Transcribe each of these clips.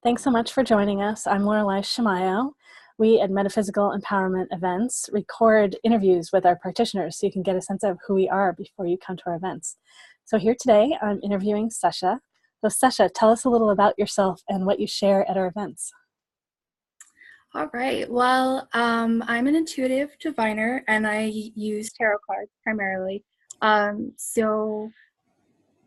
Thanks so much for joining us. I'm Lorelei Shamayo. We at Metaphysical Empowerment Events record interviews with our practitioners so you can get a sense of who we are before you come to our events. So here today, I'm interviewing Sessha. So Sessha, tell us a little about yourself and what you share at our events. All right. Well, I'm an intuitive diviner and I use tarot cards primarily. So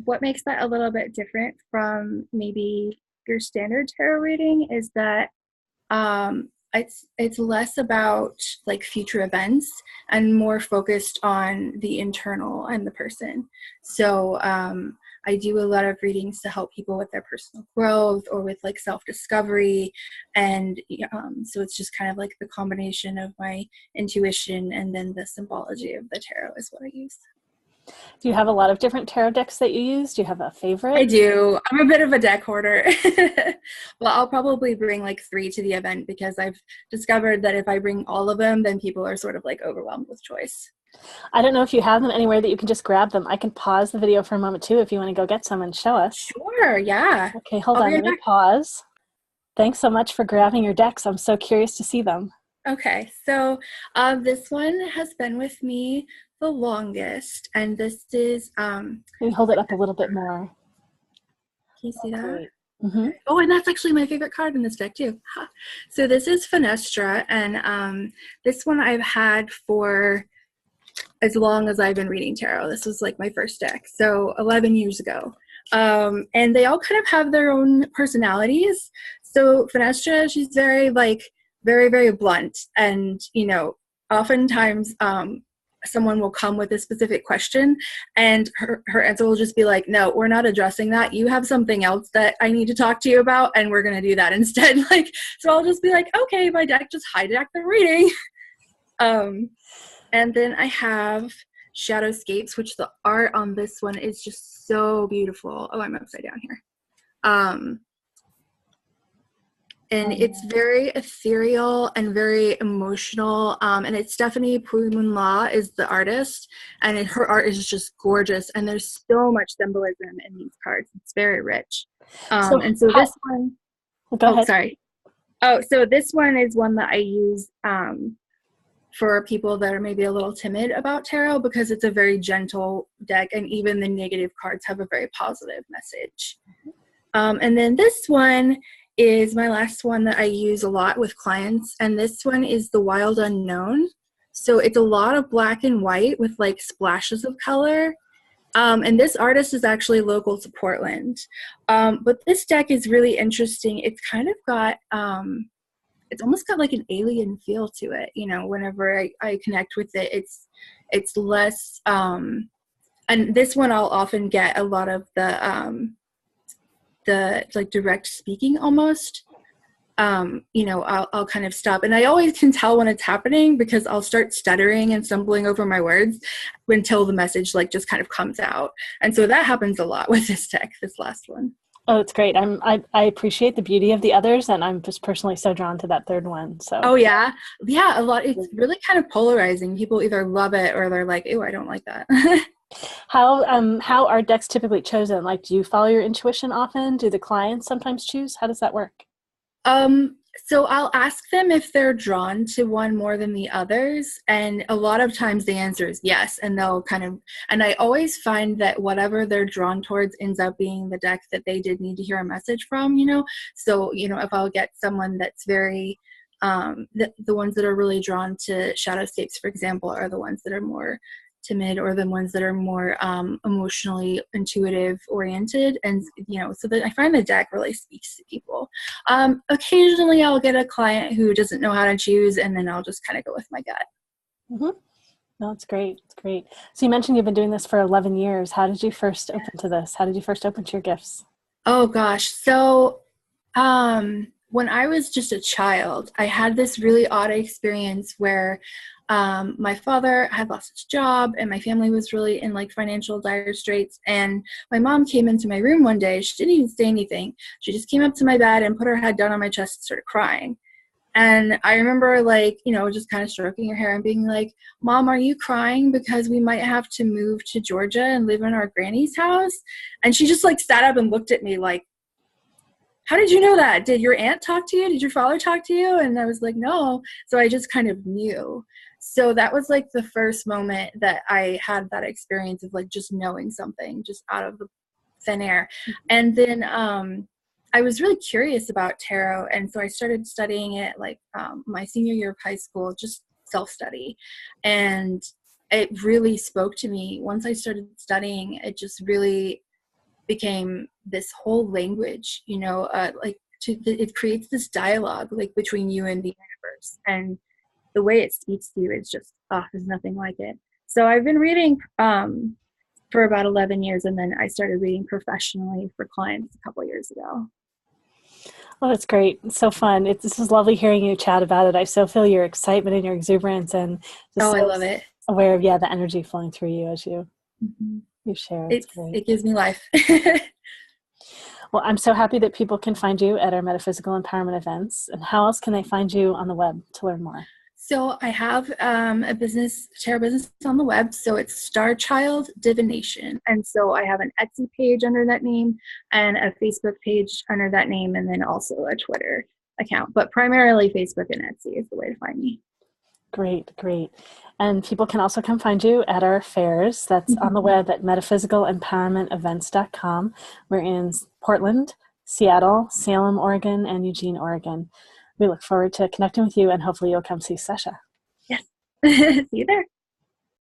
what makes that a little bit different from maybe your standard tarot reading is that it's less about like future events and more focused on the internal and the person. So I do a lot of readings to help people with their personal growth or with like self-discovery. And so it's just kind of like the combination of my intuition and then the symbology of the tarot is what I use. Do you have a lot of different tarot decks that you use? Do you have a favorite? I do. I'm a bit of a deck hoarder. Well, I'll probably bring like 3 to the event because I've discovered that if I bring all of them, then people are sort of like overwhelmed with choice. I don't know if you have them anywhere that you can just grab them. I can pause the video for a moment too if you want to go get some and show us. Sure, yeah. Okay, hold on, let me pause. Thanks so much for grabbing your decks. I'm so curious to see them. Okay, so this one has been with me the longest, and this is Can you hold it up a little bit more? Can you see that? Mm-hmm. Oh, and that's actually my favorite card in this deck too. So this is Fenestra, and this one I've had for as long as I've been reading tarot. This was like my first deck, so 11 years ago. And they all kind of have their own personalities. So Fenestra, she's very very blunt, and oftentimes someone will come with a specific question and her answer will just be like, no, we're not addressing that. You have something else that I need to talk to you about, and we're going to do that instead. So I'll just be like, okay, my deck just hijacked the reading. And then I have Shadowscapes, which the art on this one is just so beautiful. Oh, I'm upside down here. And it's very ethereal and very emotional. And it's Stephanie Puimunla is the artist, and her art is just gorgeous. And there's so much symbolism in these cards. It's very rich. This one, go ahead. Sorry. Oh, so this one is one that I use for people that are maybe a little timid about tarot because it's a very gentle deck, and even the negative cards have a very positive message. And then this one is my last one that I use a lot with clients, and this one is the Wild Unknown. So it's a lot of black and white with like splashes of color. And this artist is actually local to Portland. But this deck is really interesting. It's kind of got, it's almost got like an alien feel to it. Whenever I connect with it, it's less, and this one I'll often get a lot of the like direct speaking almost. I'll kind of stop, and I always can tell when it's happening because I'll start stuttering and stumbling over my words until the message like just kind of comes out. And so that happens a lot with this deck, this last one. Oh, it's great. I appreciate the beauty of the others, and I'm just personally so drawn to that third one. So. Oh yeah, a lot. It's really kind of polarizing. People either love it or they're like, "Ew, I don't like that." How are decks typically chosen? Like, do you follow your intuition often? Do the clients sometimes choose? How does that work? So I'll ask them if they're drawn to one more than the others, and a lot of times the answer is yes, and and I always find that whatever they're drawn towards ends up being the deck that they did need to hear a message from, So, if I'll get someone that's very, the ones that are really drawn to Shadowscapes, for example, are the ones that are more timid, or the ones that are more emotionally intuitive oriented, and so that I find the deck really speaks to people. Occasionally I'll get a client who doesn't know how to choose, and then I'll just kind of go with my gut. Mm-hmm. No, it's great. It's great. So you mentioned you've been doing this for 11 years. How did you first open to this? How did you first open to your gifts? Oh gosh, so when I was just a child, I had this really odd experience where my father had lost his job, and my family was really in like financial dire straits. And my mom came into my room one day. She didn't even say anything. She just came up to my bed and put her head down on my chest and started crying. And I remember just kind of stroking her hair and being like, "Mom, are you crying because we might have to move to Georgia and live in our granny's house?" And she just like sat up and looked at me like, how did you know that? Did your aunt talk to you? Did your father talk to you? And I was like, no. So I just kind of knew. So that was like the first moment that I had that experience of like just knowing something just out of the thin air. And then I was really curious about tarot. And so I started studying it like my senior year of high school, just self-study. And it really spoke to me. Once I started studying, it just really became this whole language, you know, it creates this dialogue like between you and the universe. And the way it speaks to you is just, there's nothing like it. So I've been reading for about 11 years, and then I started reading professionally for clients a couple years ago. Oh, that's great. It's so fun. This is lovely hearing you chat about it. I so feel your excitement and your exuberance, and just I love it. Aware of, the energy flowing through you as you share. It's great. It gives me life. Well, I'm so happy that people can find you at our Metaphysical Empowerment events. And how else can they find you on the web to learn more? So I have a tarot business on the web. So it's Star Child Divination. And so I have an Etsy page under that name and a Facebook page under that name, and then also a Twitter account. But primarily Facebook and Etsy is the way to find me. Great, great. And people can also come find you at our fairs. That's on the web at MetaphysicalEmpowermentEvents.com. We're in Portland, Seattle, Salem, Oregon, and Eugene, Oregon. We look forward to connecting with you, and hopefully you'll come see Sessha. Yes. See you there.